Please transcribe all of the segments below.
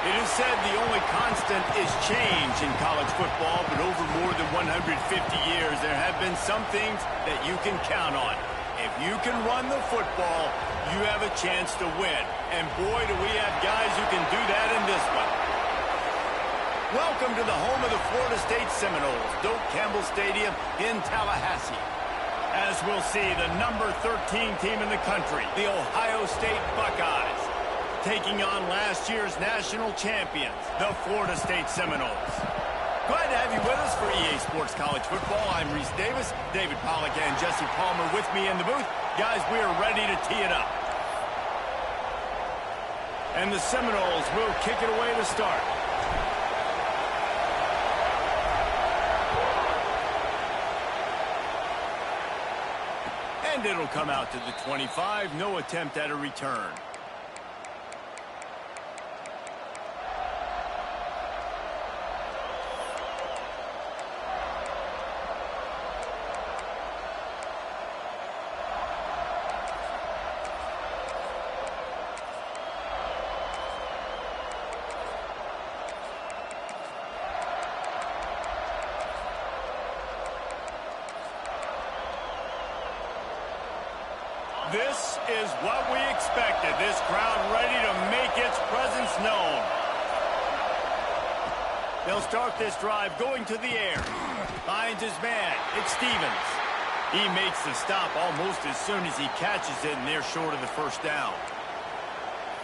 It is said the only constant is change in college football, but over more than 150 years, there have been some things that you can count on. If you can run the football, you have a chance to win. And boy, do we have guys who can do that in this one. Welcome to the home of the Florida State Seminoles, Doak Campbell Stadium in Tallahassee. As we'll see, the number 13 team in the country, the Ohio State Buckeyes, taking on last year's national champions, the Florida State Seminoles. Glad to have you with us for EA Sports College Football. I'm Reese Davis, David Pollack and Jesse Palmer with me in the booth. Guys, we are ready to tee it up. And the Seminoles will kick it away to start. And it'll come out to the 25. No attempt at a return. This is what we expected. This crowd ready to make its presence known. They'll start this drive going to the air. Finds his man. It's Stevens. He makes the stop almost as soon as he catches it, and they're short of the first down.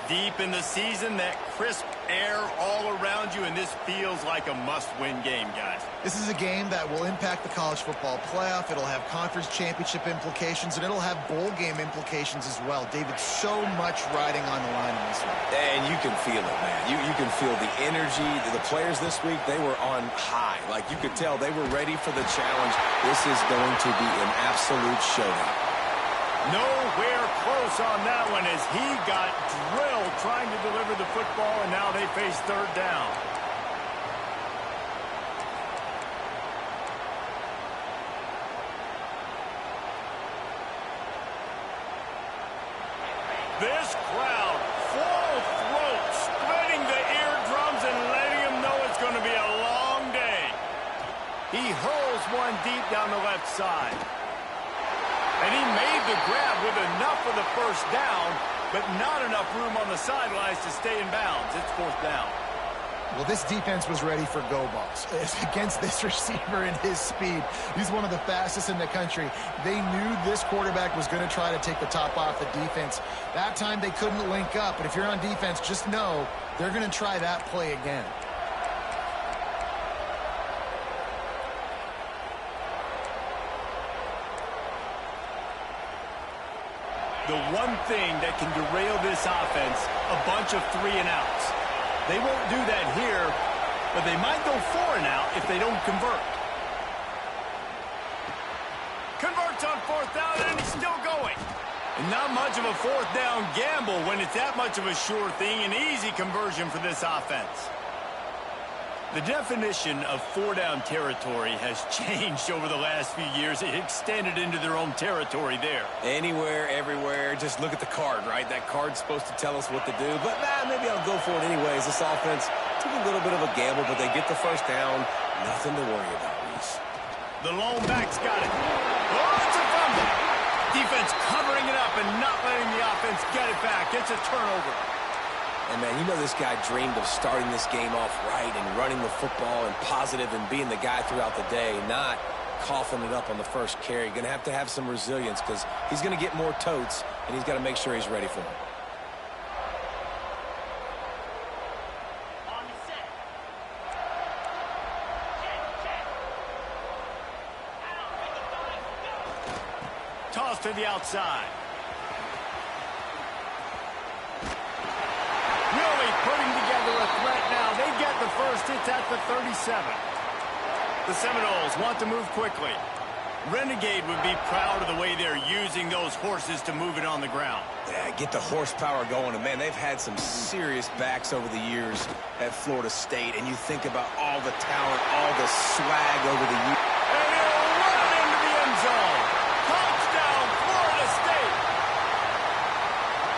Deep in the season, that crisp air all around you, and this feels like a must-win game, guys. This is a game that will impact the college football playoff. It'll have conference championship implications, and it'll have bowl game implications as well. David, so much riding on the line in this one. And you can feel it, man. You can feel the energy. The players this week, they were on high. Like, you could tell they were ready for the challenge. This is going to be an absolute showdown. Nowhere close on that one as he got drilled trying to deliver the football, and now they face third down. This crowd, full throat, splitting the eardrums and letting them know it's going to be a long day. He hurls one deep down the left side. And he made the grab with enough for the first down, but not enough room on the sidelines to stay in bounds. It's fourth down. Well, this defense was ready for go balls. Against this receiver and his speed, he's one of the fastest in the country. They knew this quarterback was going to try to take the top off the defense. That time they couldn't link up, but if you're on defense, just know they're going to try that play again. The one thing that can derail this offense, a bunch of 3-and-outs. They won't do that here, but they might go 4-and-out if they don't convert. Converts on fourth down, and he's still going. And not much of a fourth down gamble when it's that much of a sure thing, an easy conversion for this offense. The definition of 4-down territory has changed over the last few years. It extended into their own territory there. Anywhere, everywhere, just look at the card, right? That card's supposed to tell us what to do, but maybe I'll go for it anyways. This offense took a little bit of a gamble, but they get the first down. Nothing to worry about, Reese. The lone back's got it. Oh, it's a fumble. Defense covering it up and not letting the offense get it back. It's a turnover. And, man, you know this guy dreamed of starting this game off right and running the football and positive and being the guy throughout the day, not coughing it up on the first carry. Going to have some resilience because he's going to get more totes, and he's got to make sure he's ready for them. Toss to the outside. Really putting together a threat now. They get the first. It's at the 37. The Seminoles want to move quickly. Renegade would be proud of the way they're using those horses to move it on the ground. Yeah, get the horsepower going. And, man, they've had some serious backs over the years at Florida State. And you think about all the talent, all the swag over the years. And he'll run into the end zone. Touchdown, Florida State.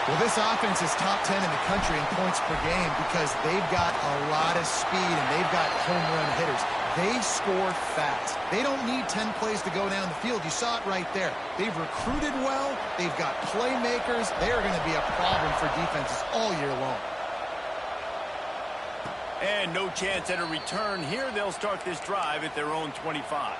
Well, this offense is top 10 in the country in points per game because they've got a lot of speed and they've got home run hitters. They score fast. They don't need 10 plays to go down the field. You saw it right there. They've recruited well. They've got playmakers. They are going to be a problem for defenses all year long. And no chance at a return here. They'll start this drive at their own 25.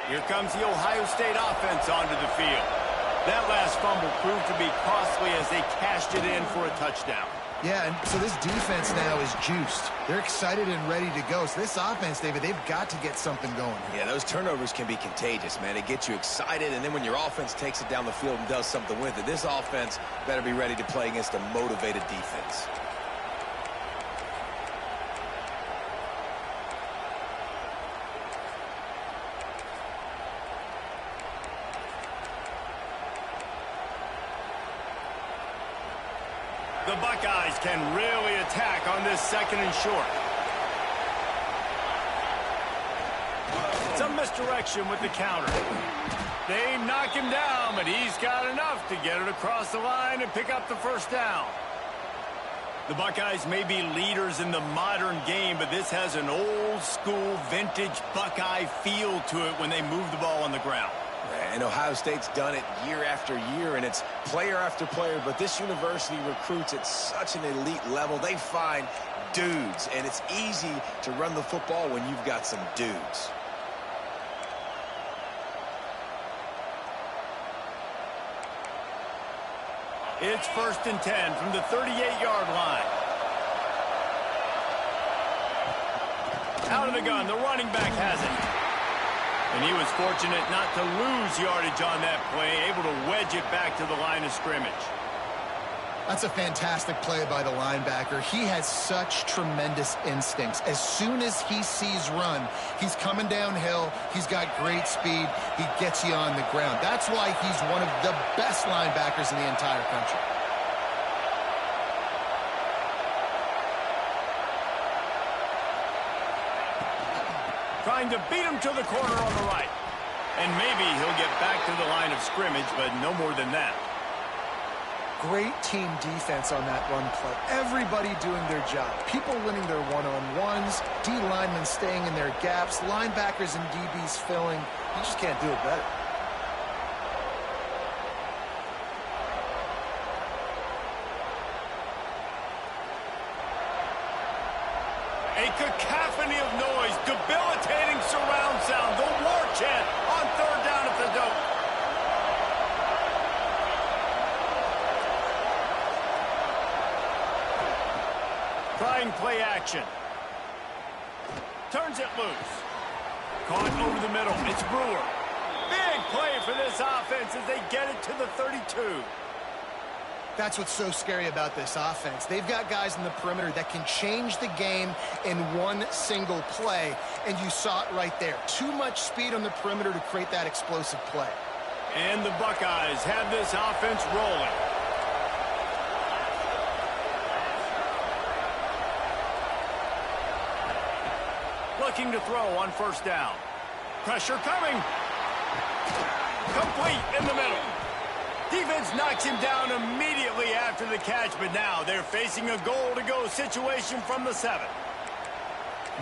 Here comes the Ohio State offense onto the field. That last fumble proved to be costly as they cashed it in for a touchdown. Yeah, and so this defense now is juiced. They're excited and ready to go. So this offense, David, they've got to get something going. Yeah, those turnovers can be contagious, man. It gets you excited, and then when your offense takes it down the field and does something with it, this offense better be ready to play against a motivated defense. The Buckeyes can really attack on this second and short. Some misdirection with the counter. They knock him down, but he's got enough to get it across the line and pick up the first down. The Buckeyes may be leaders in the modern game, but this has an old-school, vintage Buckeye feel to it when they move the ball on the ground. And Ohio State's done it year after year, and it's player after player, but this university recruits at such an elite level. They find dudes, and it's easy to run the football when you've got some dudes. It's 1st and 10 from the 38-yard line. Out of the gun, the running back has it. And he was fortunate not to lose yardage on that play, able to wedge it back to the line of scrimmage. That's a fantastic play by the linebacker. He has such tremendous instincts. As soon as he sees run, he's coming downhill. He's got great speed. He gets you on the ground. That's why he's one of the best linebackers in the entire country. Trying to beat him to the corner on the right. And maybe he'll get back to the line of scrimmage, but no more than that. Great team defense on that run play. Everybody doing their job. People winning their one-on-ones, D linemen staying in their gaps, linebackers and DBs filling. You just can't do it better. A cacophony of noise, debilitating surround sound, the war chant on third down at the dope. Trying play action. Turns it loose. Caught over the middle. It's Brewer. Big play for this offense as they get it to the 32. That's what's so scary about this offense. They've got guys in the perimeter that can change the game in one single play, and you saw it right there. Too much speed on the perimeter to create that explosive play. And the Buckeyes have this offense rolling. Looking to throw on first down. Pressure coming. Complete in the middle. Defense knocks him down immediately after the catch, but now they're facing a goal-to-go situation from the 7.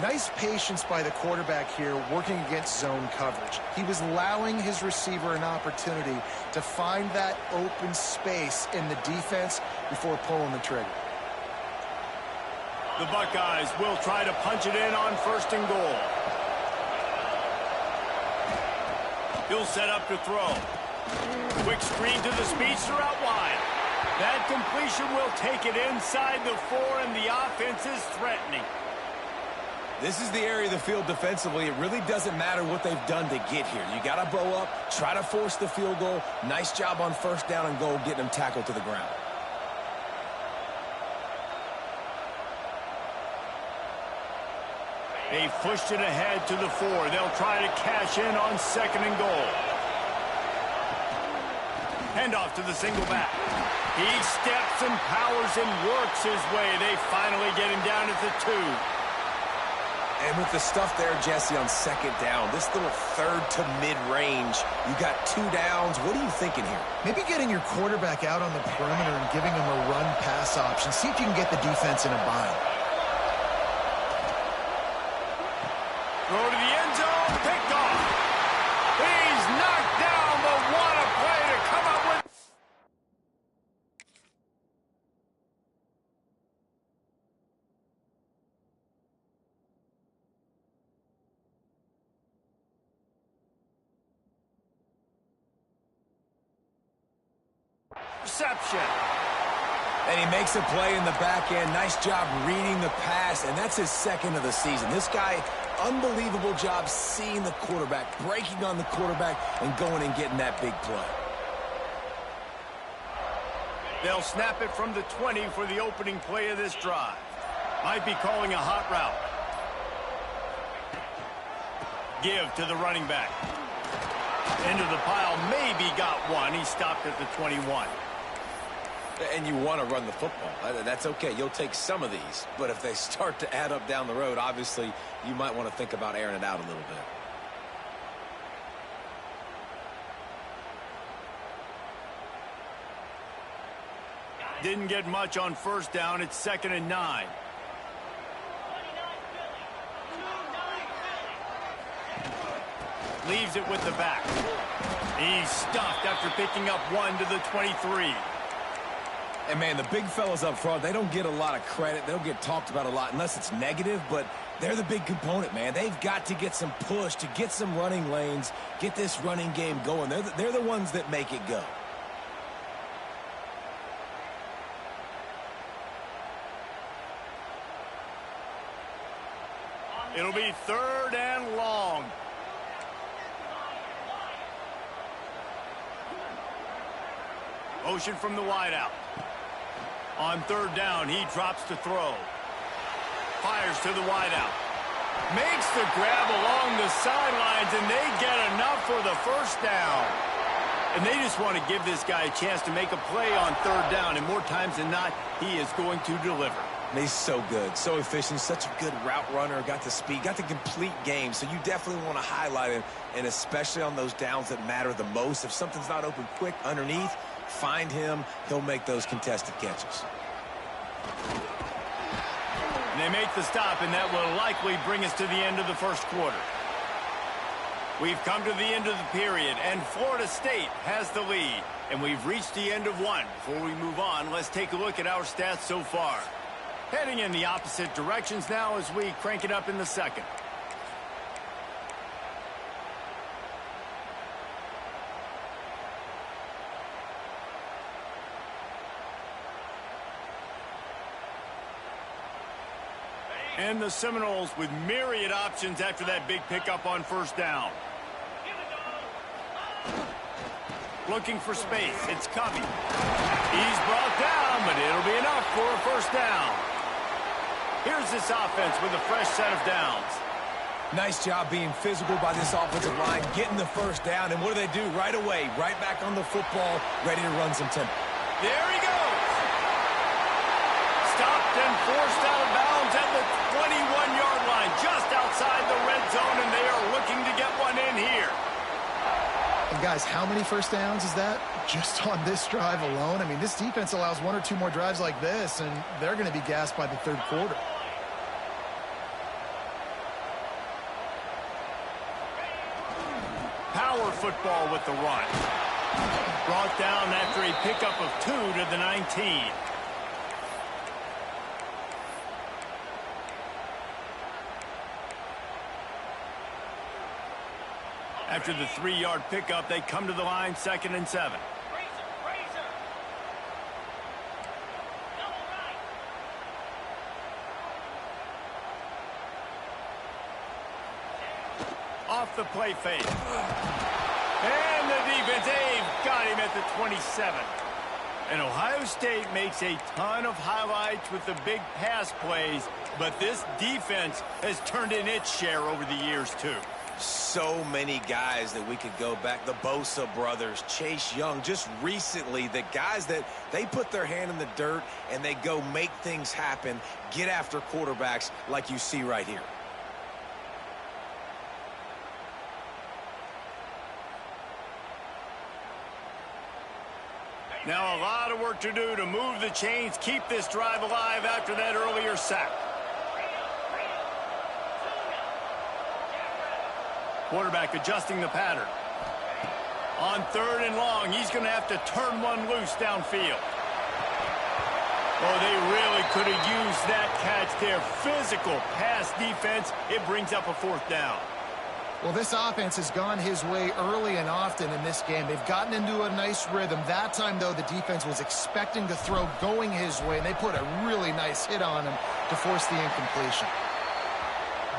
Nice patience by the quarterback here working against zone coverage. He was allowing his receiver an opportunity to find that open space in the defense before pulling the trigger. The Buckeyes will try to punch it in on first and goal. He'll set up to throw. Quick screen to the speedster out wide. That completion will take it inside the 4, and the offense is threatening. This is the area of the field defensively. It really doesn't matter what they've done to get here. You got to bow up, try to force the field goal. Nice job on first down and goal, getting them tackled to the ground. They pushed it ahead to the 4. They'll try to cash in on second and goal. Handoff to the single back. He steps and powers and works his way. They finally get him down at the 2. And with the stuff there, Jesse, on second down, this little third to mid-range, you got 2 downs. What are you thinking here? Maybe getting your quarterback out on the perimeter and giving him a run-pass option. See if you can get the defense in a bind. Throw to the end zone, picked off. He's knocked down, but what a play to come up with. Reception. And he makes a play in the back end. Nice job reading the pass, and that's his second of the season. This guy, unbelievable job seeing the quarterback, breaking on the quarterback, and going and getting that big play. They'll snap it from the 20 for the opening play of this drive. Might be calling a hot route. Give to the running back. Into the pile, maybe got one. He stopped at the 21. And you want to run the football. That's okay. You'll take some of these. But if they start to add up down the road, obviously, you might want to think about airing it out a little bit. Didn't get much on first down. It's 2nd and 9. Leaves it with the back. He's stuffed after picking up 1 to the 23. And, man, the big fellas up front, they don't get a lot of credit. They don't get talked about a lot unless it's negative, but they're the big component, man. They've got to get some push, to get some running lanes, get this running game going. They're the ones that make it go. It'll be 3rd and long. Motion from the wideout. On third down, he drops to throw. Fires to the wideout. Makes the grab along the sidelines, and they get enough for the first down. And they just want to give this guy a chance to make a play on third down, and more times than not, he is going to deliver. And he's so good, so efficient, such a good route runner, got the speed, got the complete game, so you definitely want to highlight him, and especially on those downs that matter the most. If something's not open quick underneath, find him, he'll make those contested catches. And they make the stop, and that will likely bring us to the end of the first quarter. We've come to the end of the period, and Florida State has the lead. And we've reached the end of one. Before we move on, let's take a look at our stats so far. Heading in the opposite directions now as we crank it up in the second. And the Seminoles with myriad options after that big pickup on first down. Looking for space. It's Covey. He's brought down, but it'll be enough for a first down. Here's this offense with a fresh set of downs. Nice job being physical by this offensive line, getting the first down, and what do they do right away? Right back on the football, ready to run some tempo. There he goes. Stopped and forced out of bounds at the 21-yard line, just outside the red zone, and they are looking to get one in here. And guys, how many first downs is that? Just on this drive alone? I mean, this defense allows one or two more drives like this, and they're going to be gassed by the third quarter. Power football with the run. Brought down after a pickup of 2 to the 19. After the 3-yard pickup, they come to the line, 2nd and 7. Off the play fake. And the defense, they've got him at the 27. And Ohio State makes a ton of highlights with the big pass plays, but this defense has turned in its share over the years, too. So many guys that we could go back. The Bosa brothers, Chase Young, just recently, the guys that they put their hand in the dirt and they go make things happen, get after quarterbacks like you see right here. Now a lot of work to do to move the chains, keep this drive alive after that earlier sack. Quarterback adjusting the pattern. On 3rd and long, he's going to have to turn one loose downfield. Oh, they really could have used that catch there. Physical pass defense. It brings up a 4th down. Well, this offense has gone his way early and often in this game. They've gotten into a nice rhythm. That time, though, the defense was expecting the throw going his way, and they put a really nice hit on him to force the incompletion.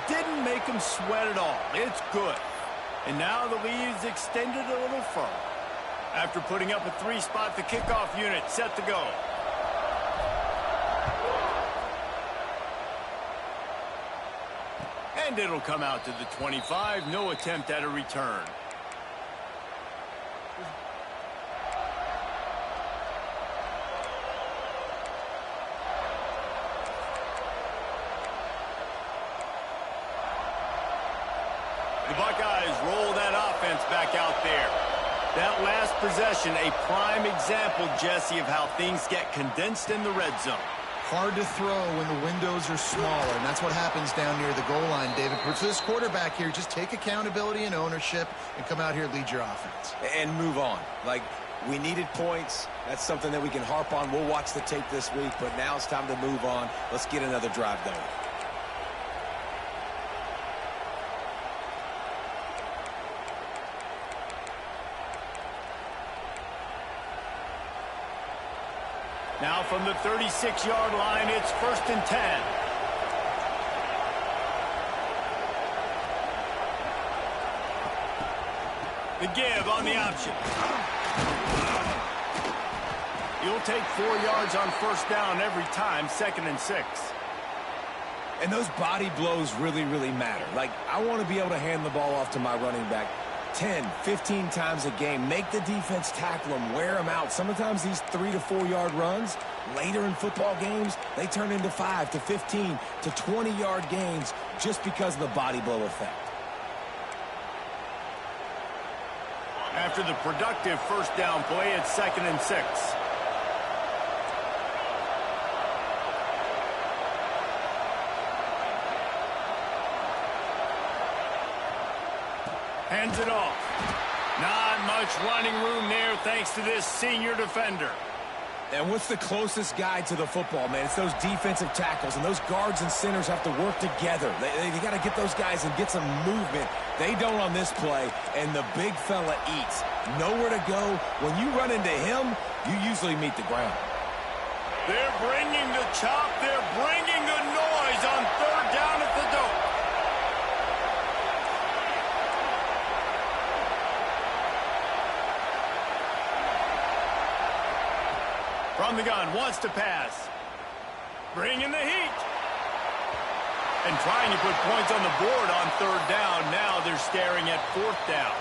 Didn't make him sweat at all. It's good. And now the lead is extended a little further. After putting up a 3-spot, the kickoff unit set to go. And it'll come out to the 25. No attempt at a return. The Buckeyes roll that offense back out there. That last possession, a prime example, Jesse, of how things get condensed in the red zone. Hard to throw when the windows are smaller, and that's what happens down near the goal line, David. For this quarterback here, just take accountability and ownership and come out here and lead your offense. And move on. Like, we needed points. That's something that we can harp on. We'll watch the tape this week, but now it's time to move on. Let's get another drive going. Now from the 36-yard line, it's 1st and 10. The give on the option. You'll take 4 yards on first down every time, 2nd and 6. And those body blows really, really matter. Like, I want to be able to hand the ball off to my running back 10, 15 times a game. Make the defense tackle them, wear them out. Sometimes these 3 to 4 yard runs, later in football games, they turn into 5 to 15 to 20 yard gains just because of the body blow effect. After the productive first down play, it's 2nd and 6. Hands it off. Not much running room there thanks to this senior defender. And what's the closest guy to the football, man? It's those defensive tackles, and those guards and centers have to work together. They got to get those guys and get some movement. They don't on this play, and the big fella eats. Nowhere to go. When you run into him, you usually meet the ground. They're bringing the chop. They're bringing the noise on 3rd down at the dope. From the gun, wants to pass. Bringing the heat. And trying to put points on the board on 3rd down. Now they're staring at 4th down.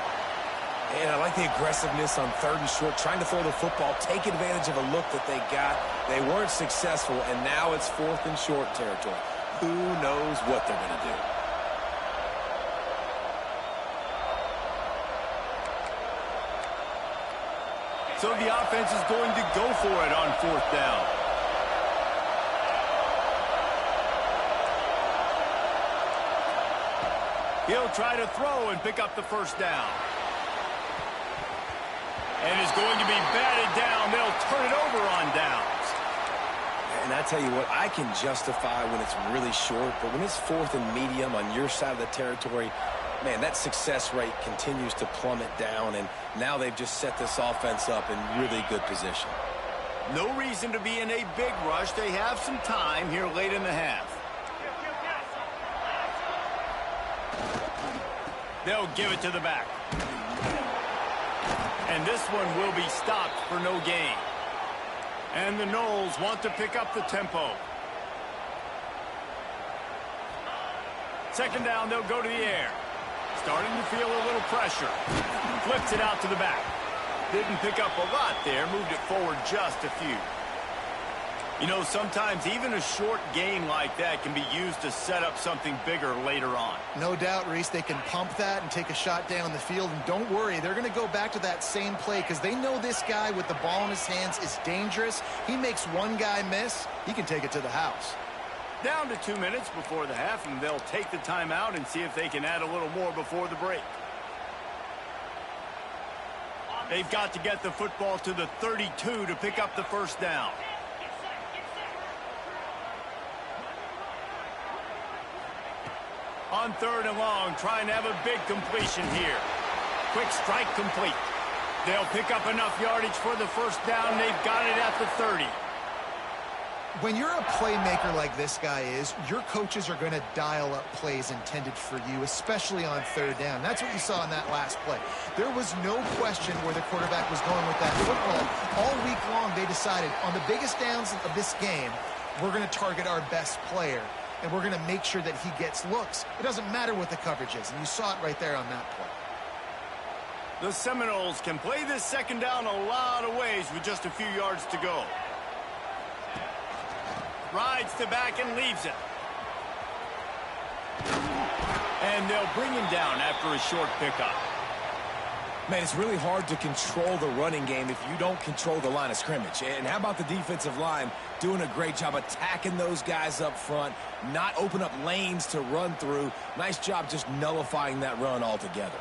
And I like the aggressiveness on 3rd and short, trying to throw the football, take advantage of a look that they got. They weren't successful, and now it's 4th and short territory. Who knows what they're going to do? So the offense is going to go for it on 4th down. He'll try to throw and pick up the first down. And is going to be batted down. They'll turn it over on downs. And I tell you what, I can justify when it's really short, but when it's 4th and medium on your side of the territory, man, that success rate continues to plummet down, and now they've just set this offense up in really good position. No reason to be in a big rush. They have some time here late in the half. They'll give it to the back. And this one will be stopped for no gain. And the Noles want to pick up the tempo. 2nd down, they'll go to the air. Starting to feel a little pressure. Flips it out to the back. Didn't pick up a lot there. Moved it forward just a few. You know, sometimes even a short gain like that can be used to set up something bigger later on. No doubt, Reese, they can pump that and take a shot down the field. And don't worry, they're going to go back to that same play because they know this guy with the ball in his hands is dangerous. He makes one guy miss, he can take it to the house. Down to 2 minutes before the half, and they'll take the timeout and see if they can add a little more before the break. They've got to get the football to the 32 to pick up the first down. On 3rd and long, trying to have a big completion here. Quick strike complete. They'll pick up enough yardage for the first down. They've got it at the 30. When you're a playmaker like this guy is, your coaches are going to dial up plays intended for you, especially on 3rd down. That's what you saw in that last play. There was no question where the quarterback was going with that football. All week long, they decided on the biggest downs of this game, we're going to target our best player, and we're going to make sure that he gets looks. It doesn't matter what the coverage is, and you saw it right there on that play. The Seminoles can play this 2nd down a lot of ways with just a few yards to go. Rides to back and leaves it. And they'll bring him down after a short pickup. Man, it's really hard to control the running game if you don't control the line of scrimmage. And how about the defensive line doing a great job attacking those guys up front, not open up lanes to run through. Nice job just nullifying that run altogether.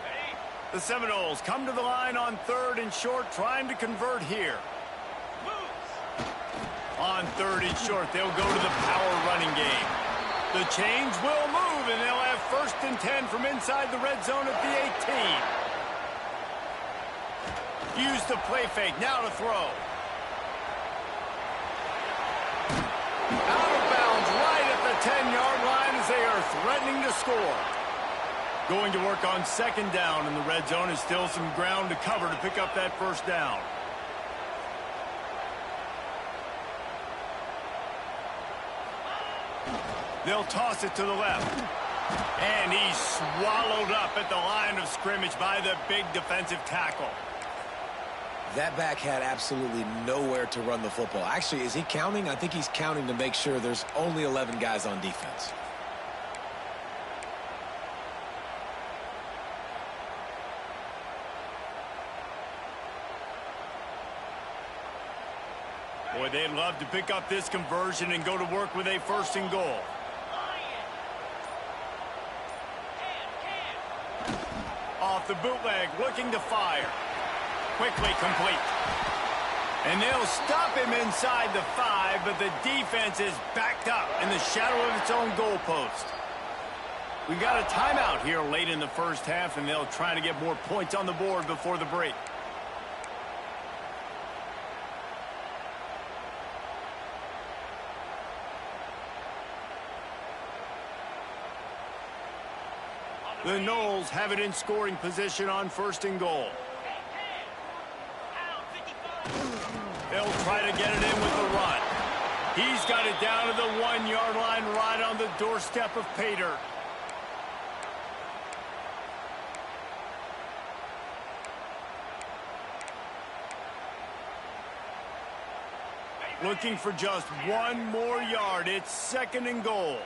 The Seminoles come to the line on 3rd and short, trying to convert here. On 3rd and short, they'll go to the power running game. The change will move, and they'll have 1st and 10 from inside the red zone at the 18. Use the play fake, now to throw. Out of bounds right at the 10-yard line as they are threatening to score. Going to work on 2nd down, and the red zone is still some ground to cover to pick up that first down. They'll toss it to the left. And he's swallowed up at the line of scrimmage by the big defensive tackle. That back had absolutely nowhere to run the football. Actually, is he counting? I think he's counting to make sure there's only 11 guys on defense. Boy, they'd love to pick up this conversion and go to work with a 1st and goal. Off the bootleg, looking to fire. Quickly complete. And they'll stop him inside the 5, but the defense is backed up in the shadow of its own goalpost. We got a timeout here late in the 1st half, and they'll try to get more points on the board before the break. The Noles have it in scoring position on 1st and goal. They'll try to get it in with the run. He's got it down to the 1-yard line right on the doorstep of Pater. Looking for just 1 more yard. It's 2nd and goal.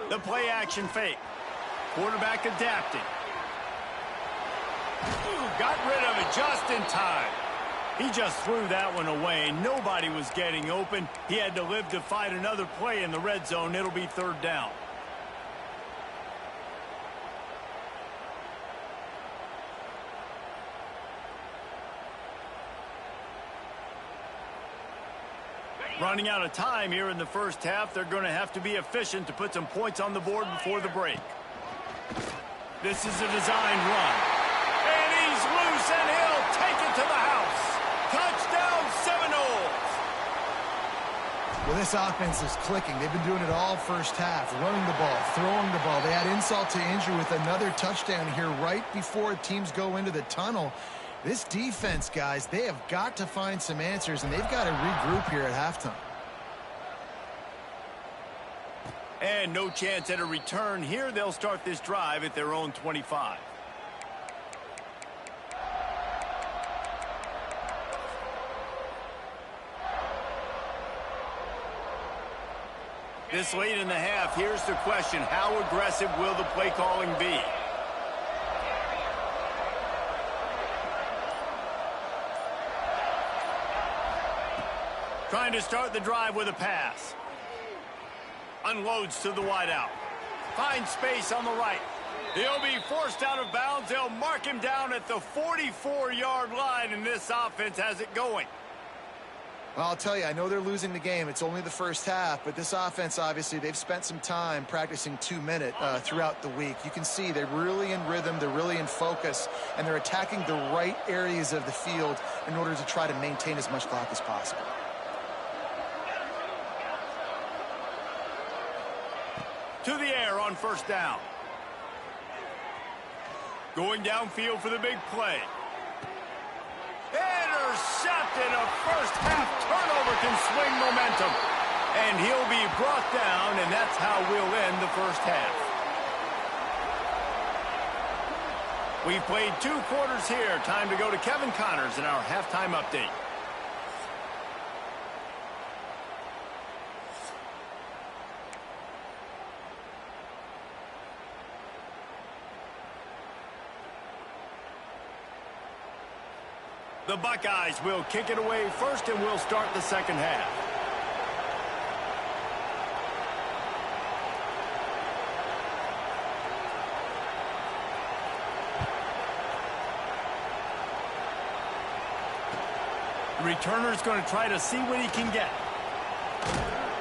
The play action fake. Quarterback adapting. Got rid of it just in time. He just threw that one away. Nobody was getting open. He had to live to fight another play in the red zone. It'll be 3rd down. Running out of time here in the 1st half. They're going to have to be efficient to put some points on the board before the break. This is a designed run. And he's loose, and he'll take it to the house. Touchdown, Seminoles. Well, this offense is clicking. They've been doing it all 1st half, running the ball, throwing the ball. They had insult to injury with another touchdown here right before teams go into the tunnel. This defense, guys, they have got to find some answers, and they've got to regroup here at halftime. And no chance at a return here. They'll start this drive at their own 25. This late in the half, here's the question. How aggressive will the play calling be? Trying to start the drive with a pass. Unloads to the wideout. Finds space on the right. He'll be forced out of bounds. They'll mark him down at the 44-yard line, and this offense has it going. Well, I'll tell you, I know they're losing the game. It's only the 1st half, but this offense, obviously, they've spent some time practicing 2-minute throughout the week. You can see they're really in rhythm, they're really in focus, and they're attacking the right areas of the field in order to try to maintain as much clock as possible. To the air on 1st down. Going downfield for the big play. Intercepted. A 1st half turnover can swing momentum. And he'll be brought down, and that's how we'll end the 1st half. We've played 2 quarters here. Time to go to Kevin Connors in our halftime update. The Buckeyes will kick it away first, and we'll start the 2nd half. The returner's going to try to see what he can get.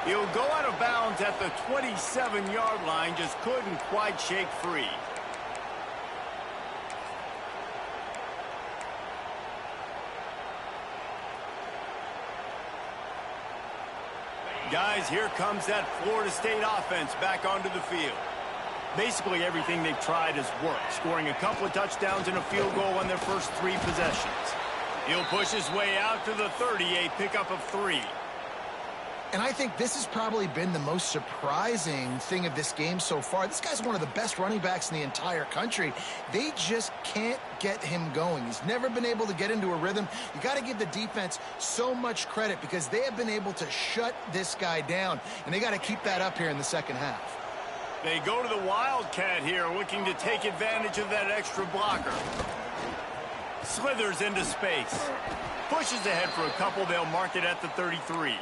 He'll go out of bounds at the 27-yard line, just couldn't quite shake free. Guys, here comes that Florida State offense back onto the field. Basically, everything they've tried has worked, scoring a couple of touchdowns and a field goal on their first 3 possessions. He'll push his way out to the 38, pickup of 3. And I think this has probably been the most surprising thing of this game so far. This guy's one of the best running backs in the entire country. They just can't get him going. He's never been able to get into a rhythm. You got to give the defense so much credit because they have been able to shut this guy down, and they got to keep that up here in the second half. They go to the Wildcat here, looking to take advantage of that extra blocker. Slithers into space. Pushes ahead for a couple. They'll mark it at the 33.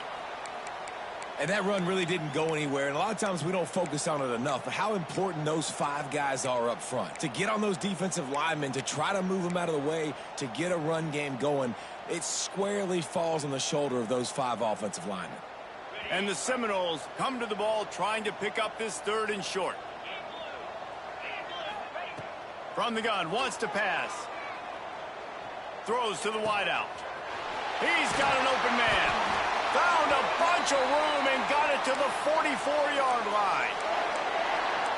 And that run really didn't go anywhere. And a lot of times we don't focus on it enough. But how important those 5 guys are up front. To get on those defensive linemen, to try to move them out of the way, to get a run game going, it squarely falls on the shoulder of those 5 offensive linemen. And the Seminoles come to the ball trying to pick up this 3rd and short. From the gun, wants to pass. Throws to the wideout. He's got an open man. Found a bunch of room and got it to the 44-yard line.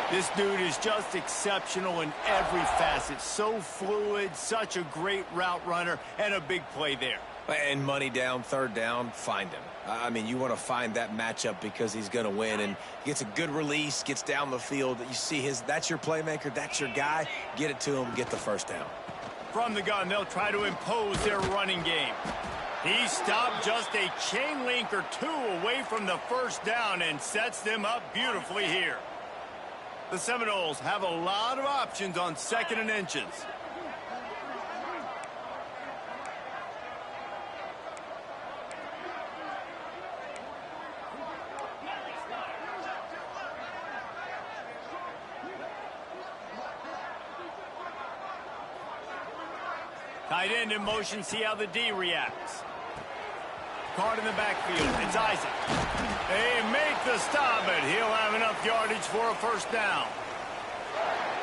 This dude is just exceptional in every facet. So fluid, such a great route runner, and a big play there. And money down, 3rd down, find him. I mean, you want to find that matchup because he's going to win. And gets a good release, gets down the field. You see that's your playmaker, that's your guy. Get it to him, get the 1st down. From the gun, they'll try to impose their running game. He stopped just a chain link or 2 away from the 1st down and sets them up beautifully here. The Seminoles have a lot of options on 2nd and inches. Tight end in motion, see how the D reacts. Card in the backfield, it's Isaac. They make the stop, but he'll have enough yardage for a 1st down.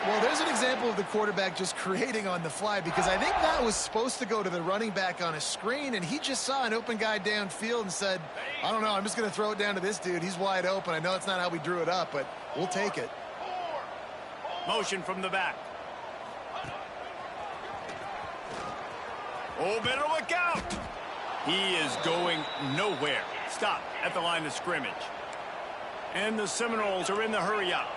Well, there's an example of the quarterback just creating on the fly because I think that was supposed to go to the running back on a screen, and he just saw an open guy downfield and said, I don't know, I'm just going to throw it down to this dude. He's wide open. I know it's not how we drew it up, but we'll take it. Motion from the back. Oh, better look out. He is going nowhere. Stop at the line of scrimmage. And the Seminoles are in the hurry up.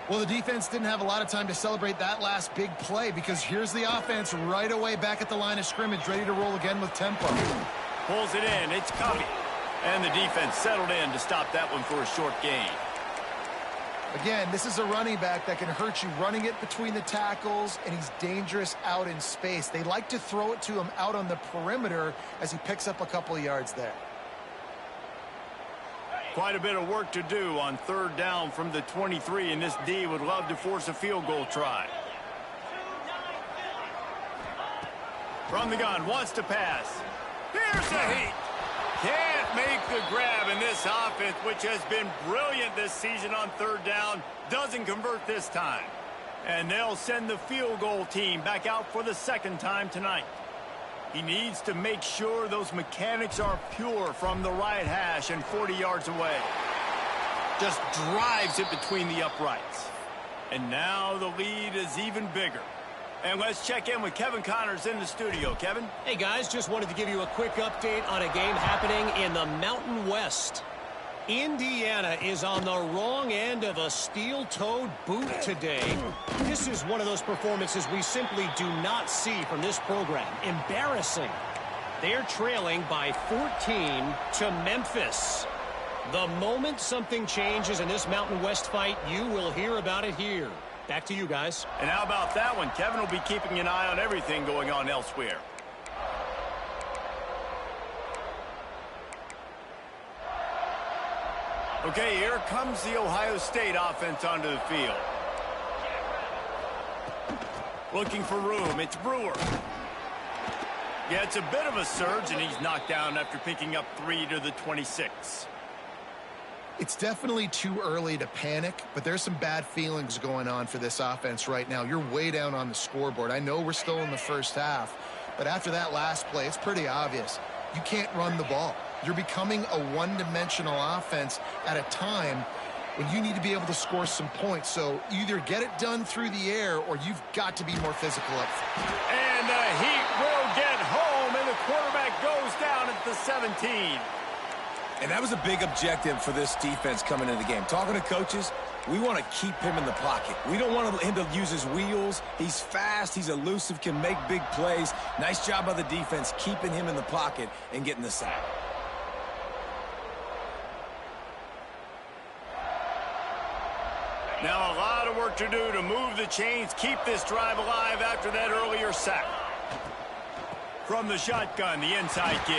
Well, the defense didn't have a lot of time to celebrate that last big play because here's the offense right away back at the line of scrimmage, ready to roll again with tempo. Pulls it in. It's Covey. And the defense settled in to stop that one for a short gain. Again, this is a running back that can hurt you running it between the tackles, and he's dangerous out in space. They like to throw it to him out on the perimeter as he picks up a couple of yards there. Quite a bit of work to do on 3rd down from the 23, and this D would love to force a field goal try. From the gun, wants to pass. Here's the heat. Can't make the grab, and this offense, which has been brilliant this season on 3rd down, doesn't convert this time. And they'll send the field goal team back out for the 2nd time tonight. He needs to make sure those mechanics are pure from the right hash and 40 yards away. Just drives it between the uprights. And now the lead is even bigger. And let's check in with Kevin Connors in the studio. Kevin? Hey, guys, just wanted to give you a quick update on a game happening in the Mountain West. Indiana is on the wrong end of a steel-toed boot today. This is one of those performances we simply do not see from this program. Embarrassing. They're trailing by 14 to Memphis. The moment something changes in this Mountain West fight, you will hear about it here. Back to you guys. And how about that one? Kevin will be keeping an eye on everything going on elsewhere. Okay, here comes the Ohio State offense onto the field. Looking for room. It's Brewer. Yeah, it's a bit of a surge, and he's knocked down after picking up 3 to the 26. It's definitely too early to panic, but there's some bad feelings going on for this offense right now. You're way down on the scoreboard. I know we're still in the 1st half, but after that last play, it's pretty obvious. You can't run the ball. You're becoming a one-dimensional offense at a time when you need to be able to score some points. So either get it done through the air or you've got to be more physical up front. And the Heat will get home, and the quarterback goes down at the 17. And that was a big objective for this defense coming into the game. Talking to coaches, we want to keep him in the pocket. We don't want him to use his wheels. He's fast. He's elusive, can make big plays. Nice job by the defense keeping him in the pocket and getting the sack. Now a lot of work to do to move the chains, keep this drive alive after that earlier sack. From the shotgun, the inside give.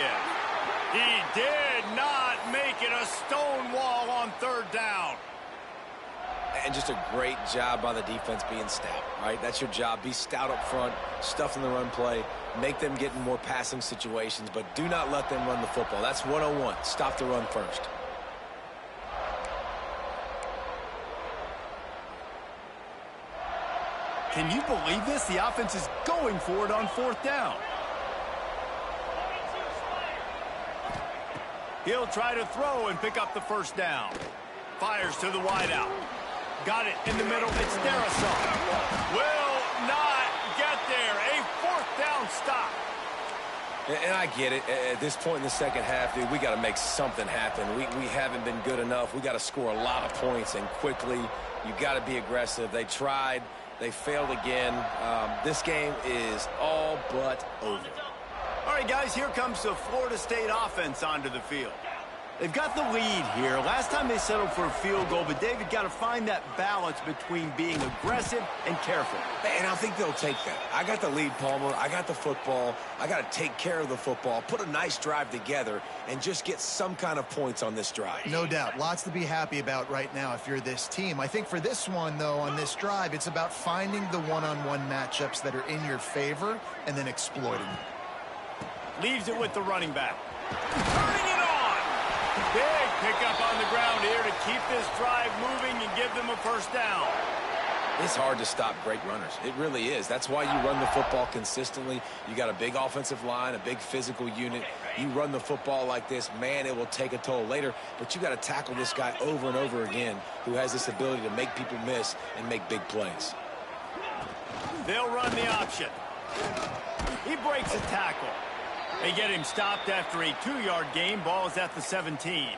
He did not make it a stone wall on third down. And just a great job by the defense being stout, right? That's your job. Be stout up front, stuff in the run play, make them get in more passing situations, but do not let them run the football. That's 101. Stop the run first. Can you believe this? The offense is going for it on fourth down. He'll try to throw and pick up the first down. Fires to the wideout. Got it in the middle. It's Darrisaw. Will not get there. A fourth down stop. And I get it. At this point in the second half, dude, we got to make something happen. We haven't been good enough. We got to score a lot of points and quickly. You got to be aggressive. They tried. They failed again. This game is all but over. All right, guys, here comes the Florida State offense onto the field. They've got the lead here. Last time they settled for a field goal, but David got to find that balance between being aggressive and careful. And I think they'll take that. I got the lead, Palmer. I got the football. I got to take care of the football, put a nice drive together, and just get some kind of points on this drive. No doubt. Lots to be happy about right now if you're this team. I think for this one, though, on this drive, it's about finding the one-on-one matchups that are in your favor and then exploiting them. Leaves it with the running back. Turning it on. Big pickup on the ground here to keep this drive moving and give them a first down. It's hard to stop great runners. It really is. That's why you run the football consistently. You got a big offensive line, a big physical unit. You run the football like this, man, it will take a toll later. But you got to tackle this guy over and over again who has this ability to make people miss and make big plays. They'll run the option. He breaks a tackle. They get him stopped after a 2-yard gain. Ball is at the 17.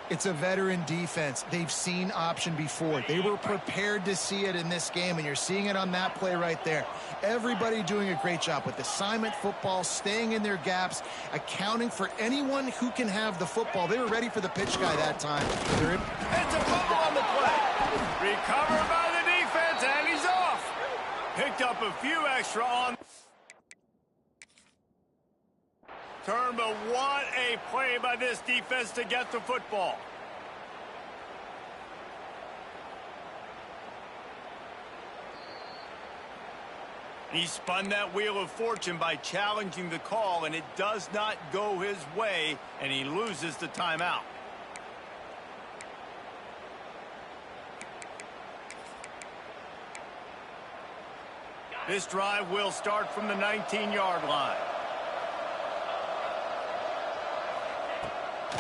It's a veteran defense. They've seen option before. They were prepared to see it in this game, and you're seeing it on that play right there. Everybody doing a great job with assignment football, staying in their gaps, accounting for anyone who can have the football. They were ready for the pitch guy that time. It's a fumble on the play. Recovered by the defense, and he's off. Picked up a few extra on. But what a play by this defense to get the football. He spun that wheel of fortune by challenging the call, and it does not go his way, and he loses the timeout. This drive will start from the 19-yard line.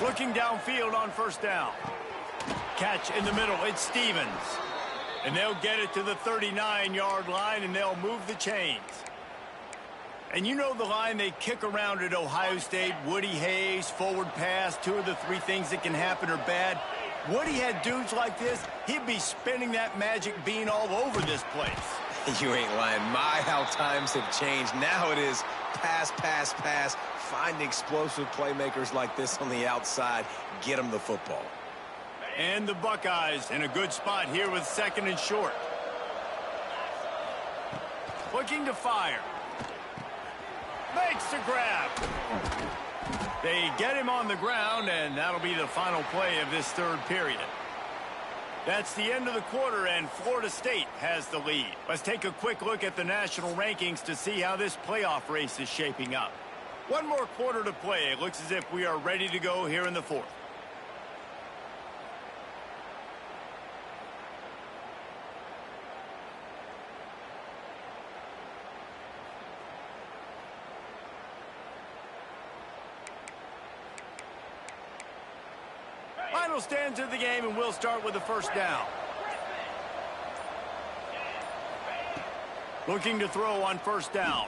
Looking downfield on first down. Catch in the middle. It's Stevens. And they'll get it to the 39-yard line, and they'll move the chains. And you know the line they kick around at Ohio State. Woody Hayes, forward pass, 2 of the 3 things that can happen are bad. Woody had dudes like this, he'd be spinning that magic bean all over this place. You ain't lying. My, how times have changed. Now it is pass, pass, pass. Find explosive playmakers like this on the outside. Get them the football. And the Buckeyes in a good spot here with 2nd and short. Looking to fire. Makes the grab. They get him on the ground, and that'll be the final play of this 3rd period. That's the end of the quarter, and Florida State has the lead. Let's take a quick look at the national rankings to see how this playoff race is shaping up. One more quarter to play. It looks as if we are ready to go here in the 4th. Final stands of the game, and we'll start with the first down. Looking to throw on first down.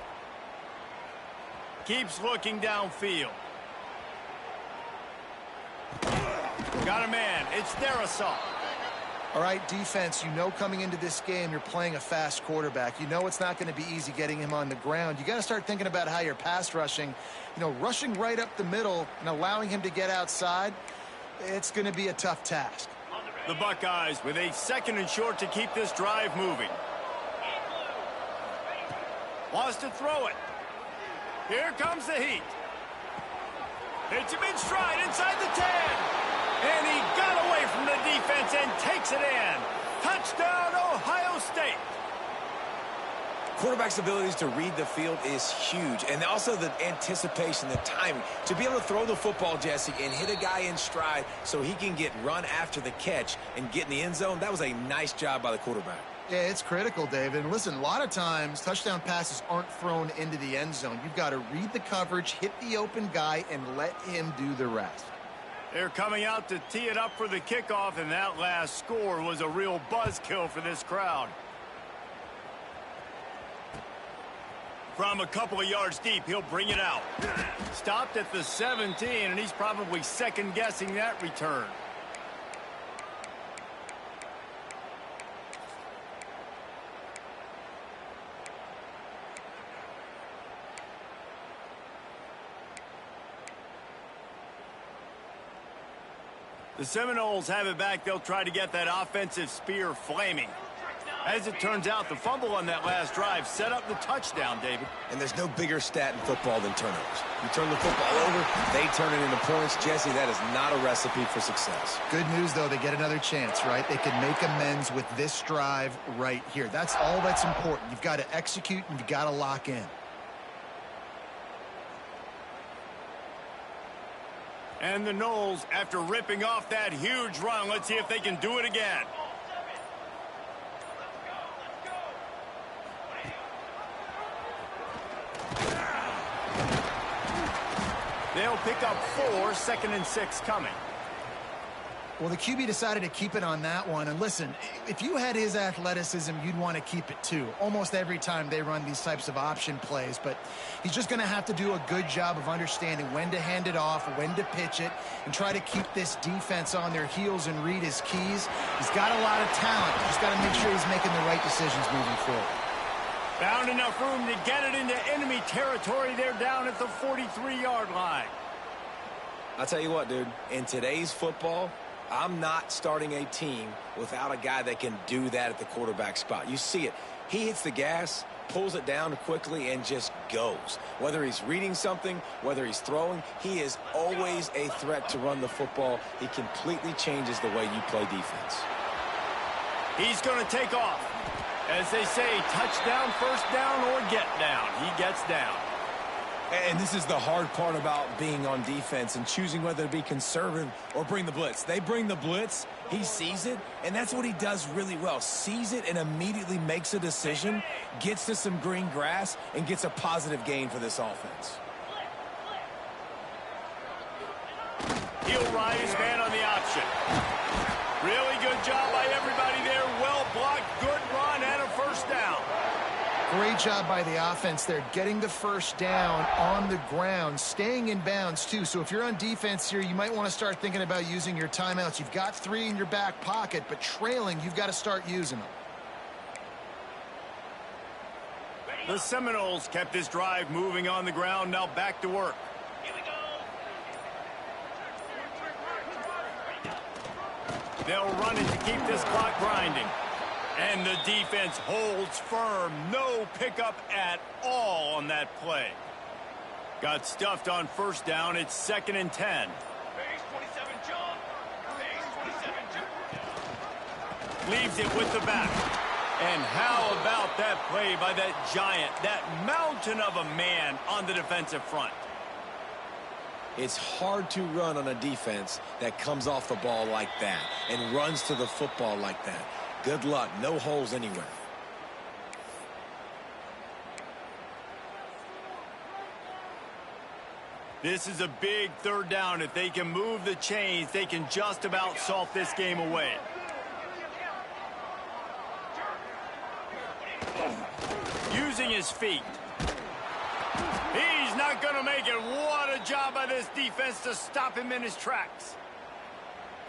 Keeps looking downfield. Got a man. It's Darisaw. All right, defense, you know coming into this game you're playing a fast quarterback. You know it's not going to be easy getting him on the ground. You got to start thinking about how you're pass rushing. You know, rushing right up the middle and allowing him to get outside, it's going to be a tough task. The Buckeyes with a 2nd and short to keep this drive moving. Wants to throw it. Here comes the heat. Hits him in stride inside the 10. And he got away from the defense and takes it in. Touchdown, Ohio State. Quarterback's abilities to read the field is huge. And also the anticipation, the timing. To be able to throw the football, Jesse, and hit a guy in stride so he can get run after the catch and get in the end zone, that was a nice job by the quarterback. Yeah, it's critical, David. And listen, a lot of times touchdown passes aren't thrown into the end zone. You've got to read the coverage, hit the open guy, and let him do the rest. They're coming out to tee it up for the kickoff, and that last score was a real buzzkill for this crowd. From a couple of yards deep, he'll bring it out. Stopped at the 17, and he's probably second-guessing that return. The Seminoles have it back. They'll try to get that offensive spear flaming. As it turns out, the fumble on that last drive set up the touchdown, David. And there's no bigger stat in football than turnovers. You turn the football over, they turn it into points. Jesse, that is not a recipe for success. Good news, though, they get another chance, right? They can make amends with this drive right here. That's all that's important. You've got to execute and you've got to lock in. And the Noles, after ripping off that huge run, let's see if they can do it again. They'll pick up 4, 2nd and 6 coming. Well, the QB decided to keep it on that one. And listen, if you had his athleticism, you'd want to keep it too. Almost every time they run these types of option plays. But he's just going to have to do a good job of understanding when to hand it off, when to pitch it, and try to keep this defense on their heels and read his keys. He's got a lot of talent. Just got to make sure he's making the right decisions moving forward. Found enough room to get it into enemy territory. They're down at the 43-yard line. I'll tell you what, dude. In today's football, I'm not starting a team without a guy that can do that at the quarterback spot. You see it. He hits the gas, pulls it down quickly, and just goes. Whether he's reading something, whether he's throwing, he is always a threat to run the football. He completely changes the way you play defense. He's going to take off. As they say, touchdown, first down, or get down. He gets down. And this is the hard part about being on defense and choosing whether to be conservative or bring the blitz. They bring the blitz, he sees it, and that's what he does really well. Sees it and immediately makes a decision, gets to some green grass, and gets a positive gain for this offense. He'll ride his man on the option. Really good job by everybody there. Well blocked, good run, and a first down. Great job by the offense there, getting the first down on the ground, staying in bounds too. So if you're on defense here, you might want to start thinking about using your timeouts. You've got 3 in your back pocket, but trailing, you've got to start using them. The Seminoles kept this drive moving on the ground. Now back to work. Here we go. They'll run it to keep this clock grinding. And the defense holds firm. No pickup at all on that play. Got stuffed on first down. It's 2nd and 10. Base 27, John. Base 27, John. Leaves it with the back. And how about that play by that giant, that mountain of a man on the defensive front? It's hard to run on a defense that comes off the ball like that and runs to the football like that. Good luck. No holes anywhere. This is a big third down. If they can move the chains, they can just about salt this game away. Using his feet. He's not going to make it. What a job by this defense to stop him in his tracks.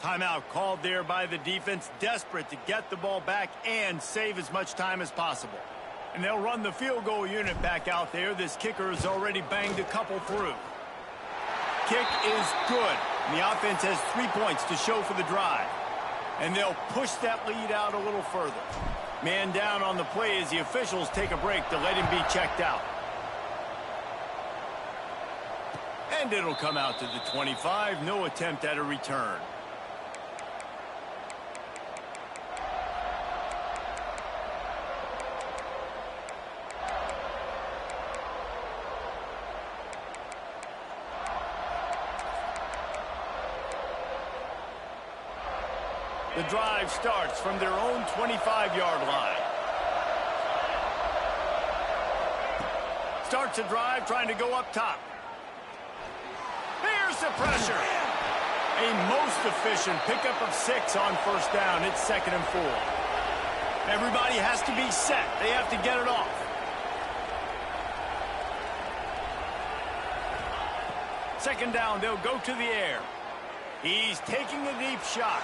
Timeout called there by the defense, desperate to get the ball back and save as much time as possible. And they'll run the field goal unit back out there. This kicker has already banged a couple through. Kick is good. And the offense has 3 points to show for the drive. And they'll push that lead out a little further. Man down on the play as the officials take a break to let him be checked out. And it'll come out to the 25. No attempt at a return. The drive starts from their own 25-yard line. Starts a drive trying to go up top. Here's the pressure. A most efficient pickup of 6 on first down. It's 2nd and 4. Everybody has to be set. They have to get it off. Second down, they'll go to the air. He's taking a deep shot.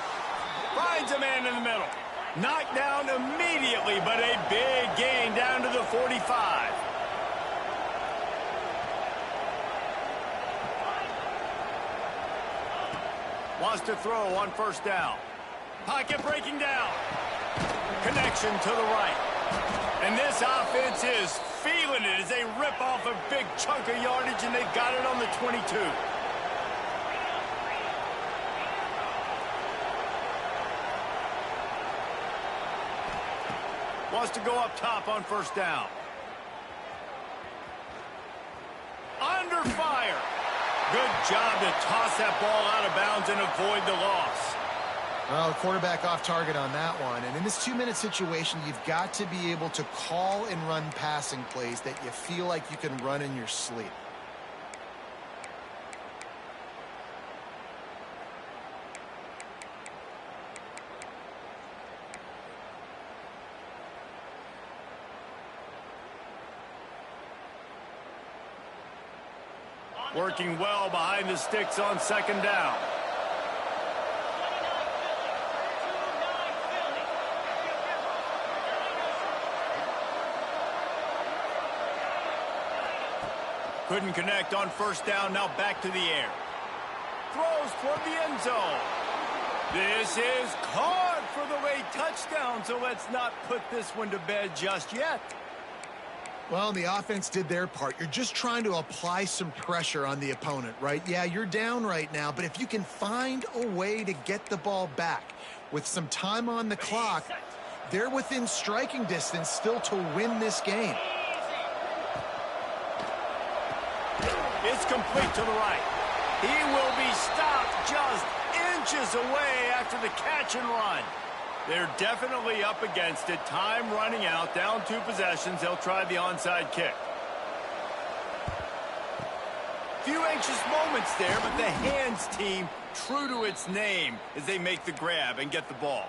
Finds a man in the middle. Knocked down immediately, but a big gain down to the 45. Wants to throw on first down. Pocket breaking down. Connection to the right. And this offense is feeling it as they rip off a big chunk of yardage, and they've got it on the 22. Wants to go up top on first down. Under fire. Good job to toss that ball out of bounds and avoid the loss. Well, the quarterback off target on that one. And in this 2-minute situation, you've got to be able to call and run passing plays that you feel like you can run in your sleep. Working well behind the sticks on second down. Couldn't connect on first down. Now back to the air. Throws toward the end zone. This is caught for the late touchdown, so let's not put this one to bed just yet. Well, the offense did their part. You're just trying to apply some pressure on the opponent, right? Yeah, you're down right now, but if you can find a way to get the ball back with some time on the clock, they're within striking distance still to win this game. It's complete to the right. He will be stopped just inches away after the catch and run. They're definitely up against it. Time running out. Down 2 possessions. They'll try the onside kick. Few anxious moments there, but the hands team true to its name as they make the grab and get the ball.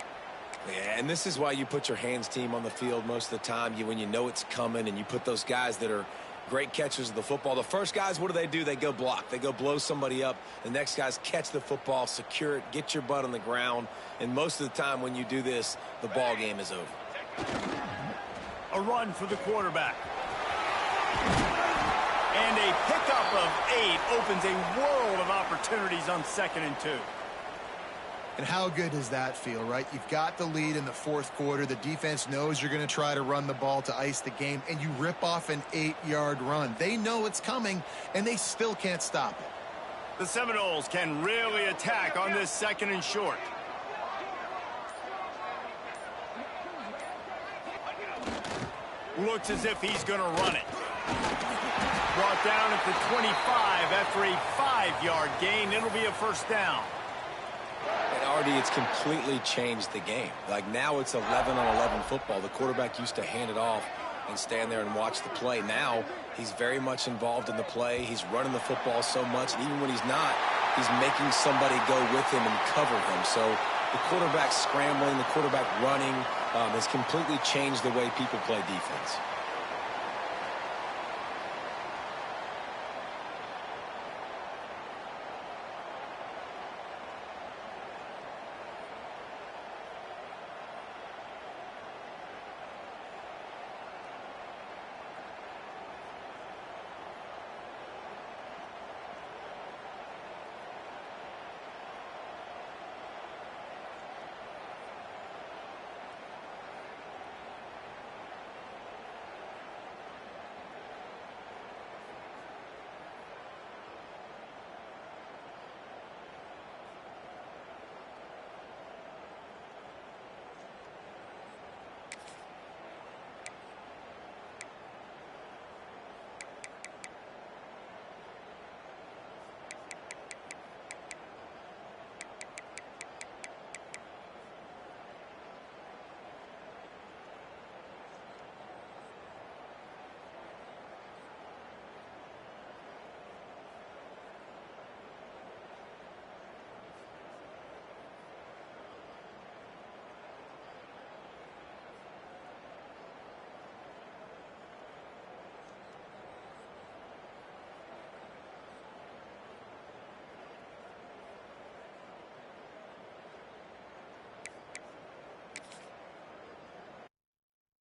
Yeah, and this is why you put your hands team on the field most of the time. When you know it's coming, and you put those guys that are great catchers of the football. The first guys, what do? They go block. They go blow somebody up. The next guys catch the football, secure it, get your butt on the ground. And most of the time when you do this, the ball game is over. A run for the quarterback. And a pickup of 8 opens a world of opportunities on 2nd and 2. And how good does that feel, right? You've got the lead in the 4th quarter. The defense knows you're going to try to run the ball to ice the game, and you rip off an 8-yard run. They know it's coming, and they still can't stop it. The Seminoles can really attack on this 2nd and short. Looks as if he's going to run it. Brought down at the 25 after a 5-yard gain. It'll be a first down. And Artie, it's completely changed the game. Like now it's 11-on-11 football. The quarterback used to hand it off and stand there and watch the play. Now he's very much involved in the play. He's running the football so much, and even when he's not, he's making somebody go with him and cover him. So the quarterback scrambling, the quarterback running has completely changed the way people play defense.